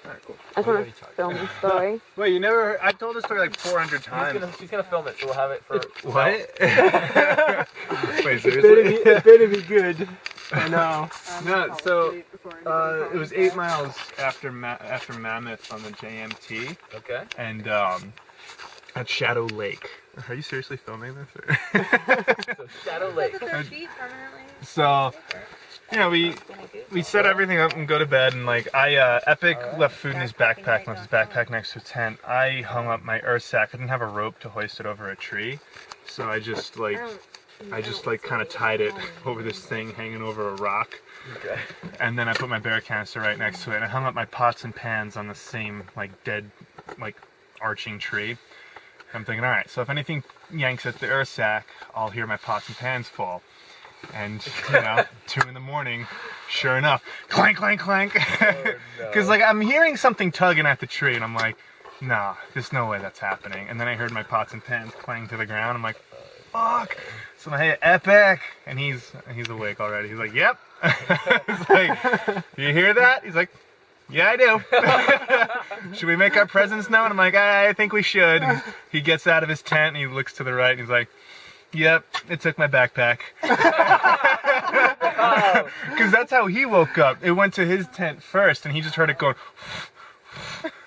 Alright, cool. I just want to film the story. Wait, you never... I've told this story like 400 times. She's gonna film it, so we'll have it for... What? Wait, It seriously? better be good. I know. No, so it was 8 miles after Mammoth on the JMT, Okay. and at Shadow Lake. Are you seriously filming this? Or? So Shadow Lake. So, you know, we set everything up and go to bed, and like Epic left food in his backpack, left his backpack next to a tent. I hung up my earth sack. I didn't have a rope to hoist it over a tree, so I just kind of tied it over this thing hanging over a rock. Okay. And then I put my bear canister right next to it, and I hung up my pots and pans on the same like dead, like arching tree. I'm thinking, all right, so if anything yanks at the earth sack, I'll hear my pots and pans fall. And, you know, 2 in the morning, sure enough, clank, clank, clank. Because, like, I'm hearing something tugging at the tree, and I'm like, nah, there's no way that's happening. And then I heard my pots and pans clang to the ground. I'm like, fuck. So I hit Epic, and he's awake already. He's like, yep. He's like, do you hear that? He's like, yeah, I do. Should we make our presence known? I'm like, I think we should. And he gets out of his tent, and he looks to the right, and he's like, yep, it took my backpack. Because that's how he woke up. It went to his tent first, and he just heard it going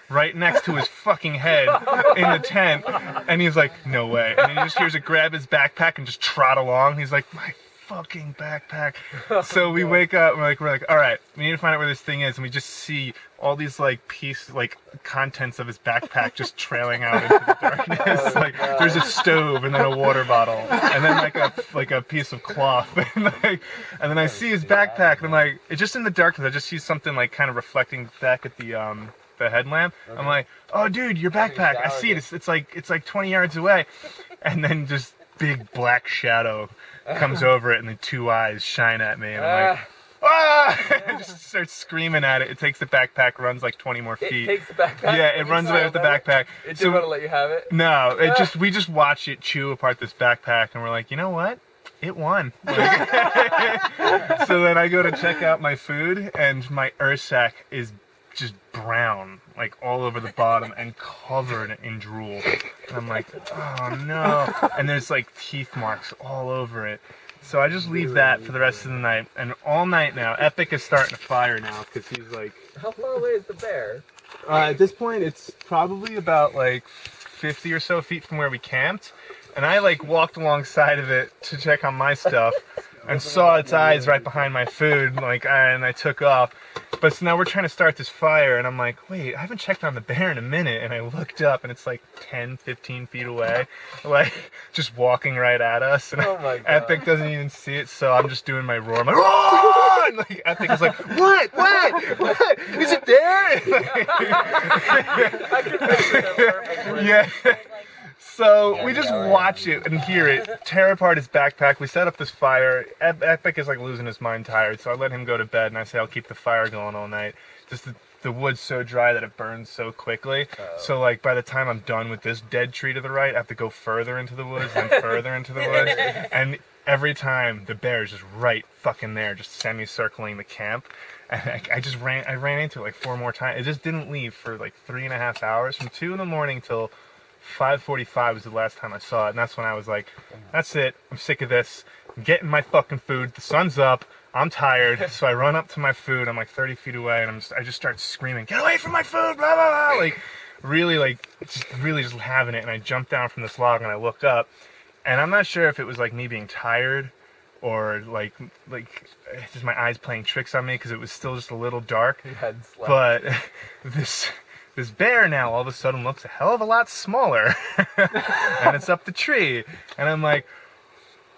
right next to his fucking head in the tent. And he's like, no way. And he just hears it grab his backpack and just trot along. He's like, my fucking backpack. So we wake up, and we're like, all right, we need to find out where this thing is. And we just see all these like contents of his backpack just trailing out into the darkness. Like there's a stove and then a water bottle and then like a piece of cloth. And then I see his backpack, and I'm like, it's just in the darkness. I just see something like kind of reflecting back at the headlamp. Okay. I'm like, oh dude, your backpack. I see it. It's like 20 yards away. And then just big black shadow comes over it, and the 2 eyes shine at me, and I'm like, ah! I just start screaming at it. It takes the backpack, runs like 20 more feet. It takes the backpack? Yeah, it runs away with the backpack. It didn't want to let you have it? No, we just watch it chew apart this backpack, and we're like, you know what? It won. So then I go to check out my food, and my earth sack is just brown, like all over the bottom and covered in drool. And I'm like, oh no. And there's like teeth marks all over it. So I just leave that for the rest of the night. And all night now, Epic is starting to fire now because he's like... How far away is the bear? At this point, it's probably about like 50 or so feet from where we camped. And I like walked alongside of it to check on my stuff and saw its eyes right behind my food, and I took off. But so now we're trying to start this fire, and I'm like, wait, I haven't checked on the bear in a minute. And I looked up, and it's like 10, 15 feet away, like just walking right at us. And oh my God. Epic doesn't even see it, so I'm just doing my roar. I'm like, roar! And like Epic is like, what? Is it there? I can picture that perfectly. Yeah. So we just watch it and hear it tear apart his backpack. We set up this fire. Epic is like losing his mind tired, so I let him go to bed, and I say I'll keep the fire going all night. Just the wood's so dry that it burns so quickly. So like by the time I'm done with this dead tree to the right, I have to go further into the woods and further into the woods. And every time the bear is just right fucking there, just semicircling the camp. And I ran into it like 4 more times. It just didn't leave for like 3.5 hours, from 2 in the morning till 5:45 was the last time I saw it, and that's when I was like, that's it, I'm sick of this, I'm getting my fucking food, the sun's up, I'm tired. So I run up to my food, I'm like 30 feet away, and I just start screaming, get away from my food, blah, blah, blah, really just having it. And I jump down from this log, and I look up, and I'm not sure if it was like me being tired, or like just my eyes playing tricks on me, because it was still just a little dark. You hadn't slept. But this bear now all of a sudden looks a hell of a lot smaller. And it's up the tree. And I'm like,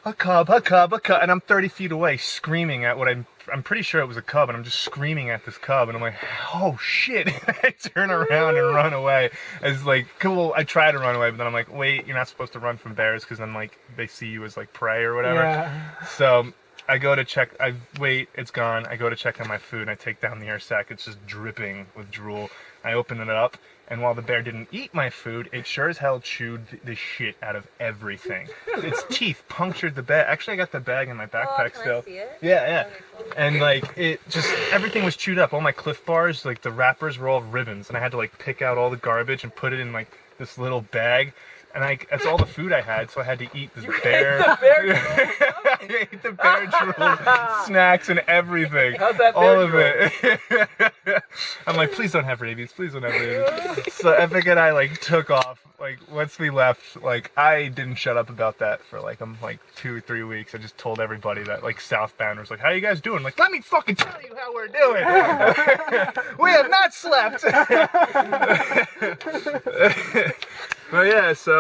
a cub. And I'm 30 feet away screaming at what I'm pretty sure it was a cub. And I'm just screaming at this cub. And I'm like, oh shit. I turn around and run away. As like, cool, I try to run away. But then I'm like, wait, you're not supposed to run from bears, because then like they see you as like prey or whatever. Yeah. So I go to check. I wait. It's gone. I go to check on my food. And I take down the air sac. It's just dripping with drool. I open it up, and while the bear didn't eat my food, it sure as hell chewed the shit out of everything. Its teeth punctured the bag. Actually, I got the bag in my backpack can still. I see it? Yeah. Okay, cool. And like it just everything was chewed up. All my Cliff Bars, like the wrappers were all ribbons, and I had to like pick out all the garbage and put it in like this little bag. And that's all the food I had, so I had to eat this bear. I ate the bear drool, snacks, and everything. How's that all bear of it. I'm like, please don't have rabies. Please don't have rabies. So Epic and I like took off. Like once we left, like I didn't shut up about that for like 2 or 3 weeks. I just told everybody that like Southbound was like, how you guys doing? Like, let me fucking tell you how we're doing. We have not slept. But yeah, so.